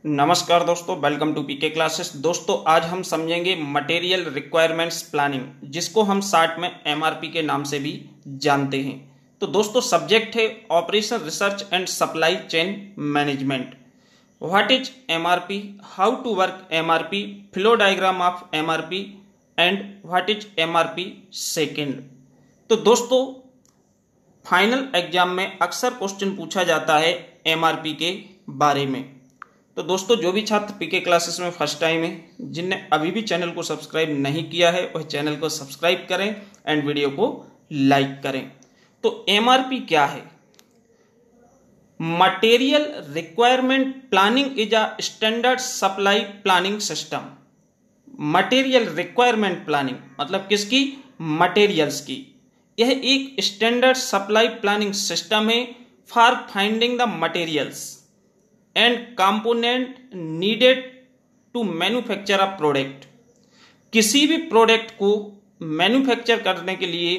नमस्कार दोस्तों, welcome to PK classes. दोस्तों आज हम समझेंगे मटेरियल रिक्वायरमेंट्स प्लानिंग, जिसको हम शार्ट में एमआरपी के नाम से भी जानते हैं। तो दोस्तों सब्जेक्ट है operation research and supply chain management. What is MRP, how to work MRP, flow diagram of MRP and what is MRP second. तो दोस्तों फाइनल एग्जाम में अक्सर क्वेश्चन पूछा जाता है एमआरपी के बारे में। तो दोस्तों जो भी छात्र पीके क्लासेस में फर्स्ट टाइम है, जिनने अभी भी चैनल को सब्सक्राइब नहीं किया है, वह चैनल को सब्सक्राइब करें एंड वीडियो को लाइक करें। तो एमआरपी क्या है? Material requirement planning is a standard supply planning system. Material requirement planning मतलब किसकी? मटेरियल्स की। यह एक स्टैंडर्ड सप्लाई प्लानिंग सिस्टम है for finding the materials and component needed to manufacture a product. किसी भी प्रोडक्ट को मैन्युफैक्चर करने के लिए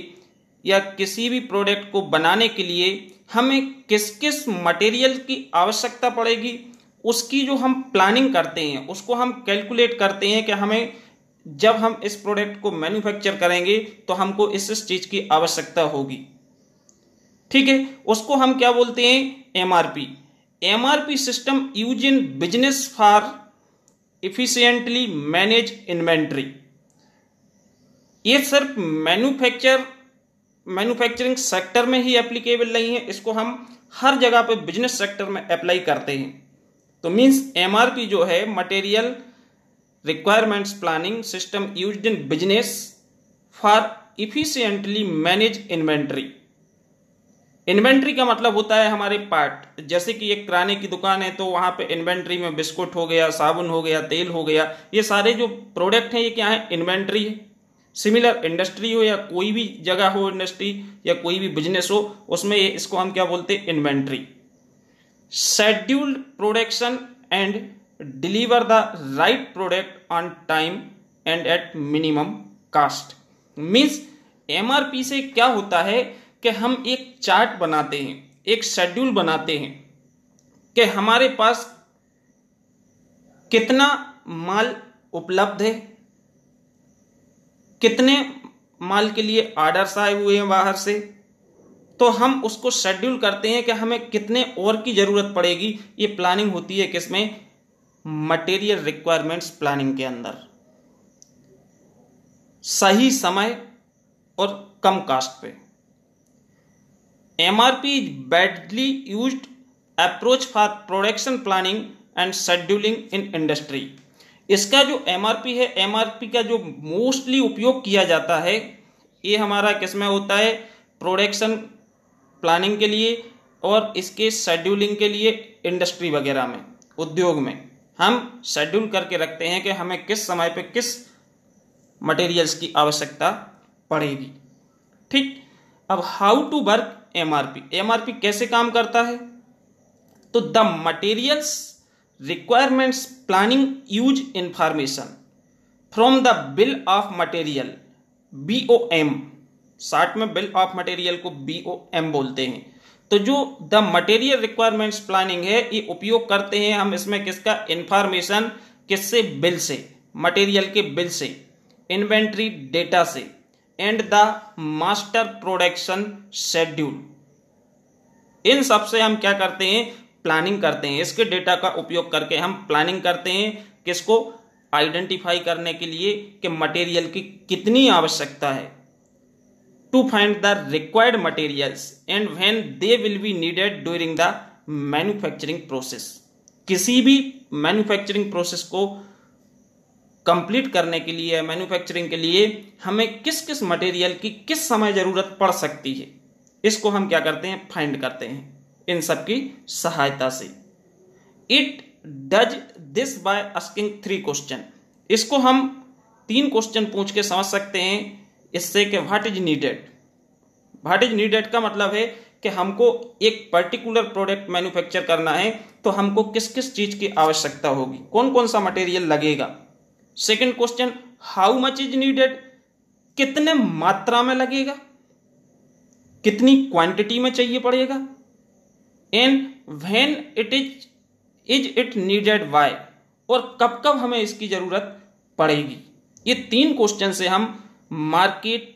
या किसी भी प्रोडक्ट को बनाने के लिए हमें किस किस मटेरियल की आवश्यकता पड़ेगी, उसकी जो हम प्लानिंग करते हैं, उसको हम कैलकुलेट करते हैं कि हमें जब हम इस प्रोडक्ट को मैन्युफैक्चर करेंगे तो हमको इस चीज की आवश्यकता होगी। ठीक है, उसको हम क्या बोलते हैं? MRP. MRP system use in business for efficiently manage inventory. ये सिर्फ मैन्युफैक्चरिंग सेक्टर में ही एप्लीकेबल नहीं है, इसको हम हर जगह पे बिजनेस सेक्टर में अप्लाई करते हैं। तो मींस एमआरपी जो है material requirements planning system used in business for efficiently manage inventory. Inventory का मतलब होता है हमारे पार्ट। जैसे कि एक किराने की दुकान है तो वहां पे इन्वेंट्री में बिस्कुट हो गया, साबुन हो गया, तेल हो गया, ये सारे जो प्रोडक्ट हैं ये क्या है? इन्वेंट्री है। सिमिलर इंडस्ट्री हो या कोई भी जगह हो, इंडस्ट्री या कोई भी बिजनेस हो, उसमें इसको हम क्या बोलते हैं? Inventory. Scheduled production and deliver the right product on time and at minimum cost. Means MRP से क्या होता है कि हम एक चार्ट बनाते हैं, एक शेड्यूल बनाते हैं कि हमारे पास कितना माल उपलब्ध है, कितने माल के लिए ऑर्डर्स आए हुए हैं बाहर से, तो हम उसको शेड्यूल करते हैं कि हमें कितने और की जरूरत पड़ेगी। ये प्लानिंग होती है किसमें? मटेरियल रिक्वायरमेंट्स प्लानिंग के अंदर। सही समय और कम कास्ट पे। MRP is badly used approach for production planning and scheduling in industry. इसका जो एमआरपी है, एमआरपी का जो मोस्टली उपयोग किया जाता है, ये हमारा किसमें होता है? प्रोडक्शन प्लानिंग के लिए और इसके शेड्यूलिंग के लिए इंडस्ट्री वगैरह में, उद्योग में हम शेड्यूल करके रखते हैं कि हमें किस समय पे किस मटेरियल्स की आवश्यकता पड़ेगी। ठीक, अब how to work MRP. MRP कैसे काम करता है? तो the materials requirements planning use information from the bill of material, BOM. Short में बिल ऑफ मटेरियल को बीओएम बोलते हैं। तो जो द मटेरियल रिक्वायरमेंट्स प्लानिंग है, ये उपयोग करते हैं हम इसमें किसका? इंफॉर्मेशन। किससे? बिल से, मटेरियल के बिल से, इन्वेंट्री डेटा से, and the master production schedule. इन सब से हम क्या करते हैं? प्लानिंग करते हैं। इसके डेटा का उपयोग करके हम प्लानिंग करते हैं किसको? आइडेंटिफाई करने के लिए कि मटेरियल की कितनी आवश्यकता है, to find the required materials and when they will be needed during the manufacturing process। किसी भी मैन्युफैक्चरिंग प्रोसेस को कंप्लीट करने के लिए, मैन्युफैक्चरिंग के लिए हमें किस किस मटेरियल की किस समय जरूरत पड़ सकती है, इसको हम क्या करते हैं? फाइंड करते हैं इन सब की सहायता से। It does this by asking 3 question. इसको हम 3 क्वेश्चन पूछ के समझ सकते हैं इससे कि what is needed. What is needed का मतलब है कि हमको एक पर्टिकुलर प्रोडक्ट मैन्युफैक्चर करना है तो हमको किस किस चीज की आवश्यकता होगी, कौन कौन सा मटेरियल लगेगा। Second question, how much is needed, कितने मात्रा में लगेगा, कितनी क्वांटिटी में चाहिए पड़ेगा। And when it is is it needed why, और कब कब हमें इसकी जरूरत पड़ेगी। ये 3 क्वेश्चन से हम मार्केट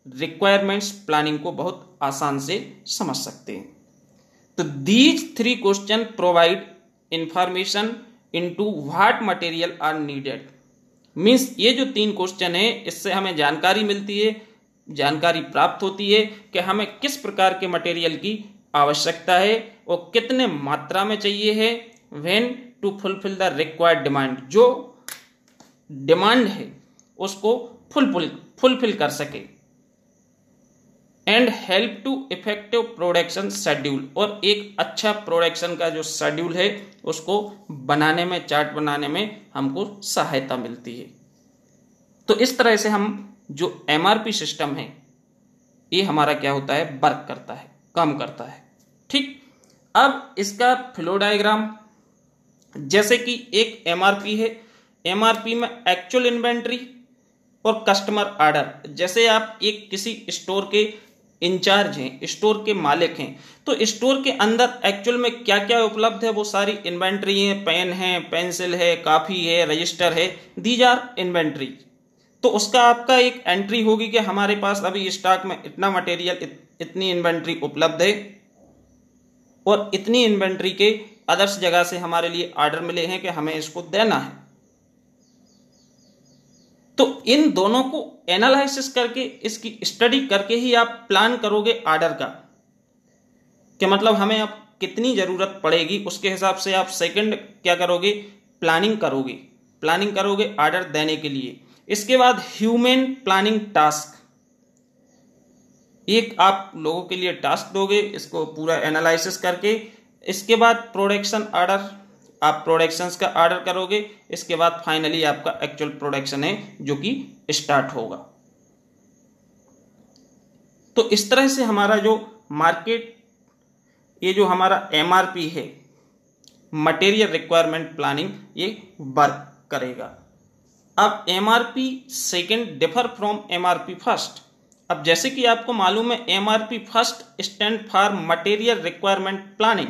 रिक्वायरमेंट्स प्लानिंग को बहुत आसान से समझ सकते हैं। तो these 3 question provide information into what material are needed. Means ये जो 3 क्वेश्चन है इससे हमें जानकारी मिलती है, जानकारी प्राप्त होती है कि हमें किस प्रकार के मटेरियल की आवश्यकता है और कितने मात्रा में चाहिए है, when to fulfil the required demand, जो डिमांड है उसको फुलफिल कर सके, and help to effective production schedule, और एक अच्छा प्रोडक्शन का जो शेड्यूल है उसको बनाने में, चार्ट बनाने में हमको सहायता मिलती है। तो इस तरह से हम जो एमआरपी सिस्टम है ये हमारा क्या होता है, वर्क करता है, काम करता है। ठीक, अब इसका फ्लो डायग्राम, जैसे कि एक एमआरपी है, एमआरपी में एक्चुअल इन्वेंट्री और कस्टमर ऑर्डर। जैसे आप एक किसी स्टोर के इंचार्ज हैं, स्टोर के मालिक हैं, तो स्टोर के अंदर एक्चुअल में क्या क्या उपलब्ध है वो सारी इन्वेंट्री है, पेन है, पेंसिल है, काफ़ी है, रजिस्टर है, दीज आर इन्वेंट्री। तो उसका आपका एक एंट्री होगी कि हमारे पास अभी स्टॉक में इतना मटेरियल, इतनी इन्वेंट्री उपलब्ध है और इतनी इन्वेंट्री के अदर्स जगह से हमारे लिए ऑर्डर मिले हैं कि हमें इसको देना है। तो इन दोनों को एनालिसिस करके, इसकी स्टडी करके ही आप प्लान करोगे ऑर्डर का, कि मतलब हमें अब कितनी ज़रूरत पड़ेगी, उसके हिसाब से आप सेकंड क्या करोगे, प्लानिंग करोगे ऑर्डर देने के लिए। इसके बाद ह्यूमन प्लानिंग टास्क, एक आप लोगों के लिए टास्क दोगे इसको पूरा एनालिसिस करके। इसके बाद प्रोडक्शन ऑर्डर, आप प्रोडक्शंस का ऑर्डर करोगे। इसके बाद फाइनली आपका एक्चुअल प्रोडक्शन है जो कि स्टार्ट होगा। तो इस तरह से हमारा जो मार्केट, ये जो हमारा एमआरपी है, मटेरियल रिक्वायरमेंट प्लानिंग, ये वर्क करेगा। अब MRP second differ from MRP first. अब जैसे कि आपको मालूम है MRP first stand for material requirement planning,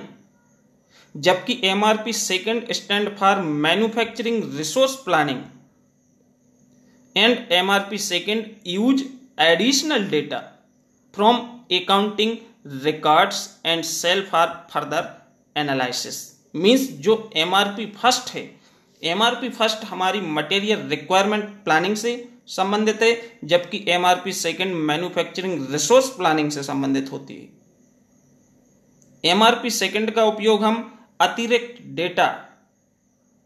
जबकि MRP second stand for manufacturing resource planning, and MRP second use additional data from accounting records and sale for further analysis. Means जो MRP first है, MRP first हमारी material requirement planning से संबंधित है, जबकि MRP second manufacturing resource planning से संबंधित होती है। एमआरपी सेकंड का उपयोग हम अतिरिक्त डेटा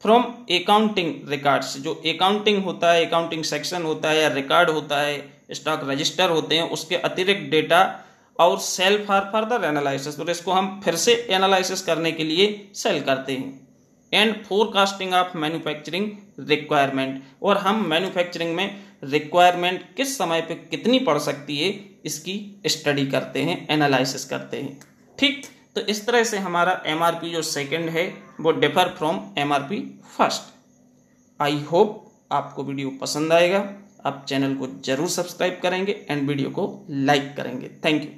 फ्रॉम अकाउंटिंग रिकॉर्ड्स, जो अकाउंटिंग होता है, अकाउंटिंग सेक्शन होता है या रिकॉर्ड होता है, स्टॉक रजिस्टर होते हैं, उसके अतिरिक्त डेटा और सेल फॉर फर्दर एनालिसिस, तो इसको हम फिर से एनालिसिस करने के लिए सेल करते हैं। And forecasting of manufacturing requirement, और हम मैन्युफैक्चरिंग में रिक्वायरमेंट किस समय पे कितनी पड़ सकती है इसकी स्टडी करते हैं, एनालिसिस करते हैं। ठीक, तो इस तरह से हमारा एमआरपी जो सेकंड है वो differ from MRP first. I hope आपको वीडियो पसंद आएगा। आप चैनल को जरूर सब्सक्राइब करेंगे एंड वीडियो को लाइक करेंगे। Thank you.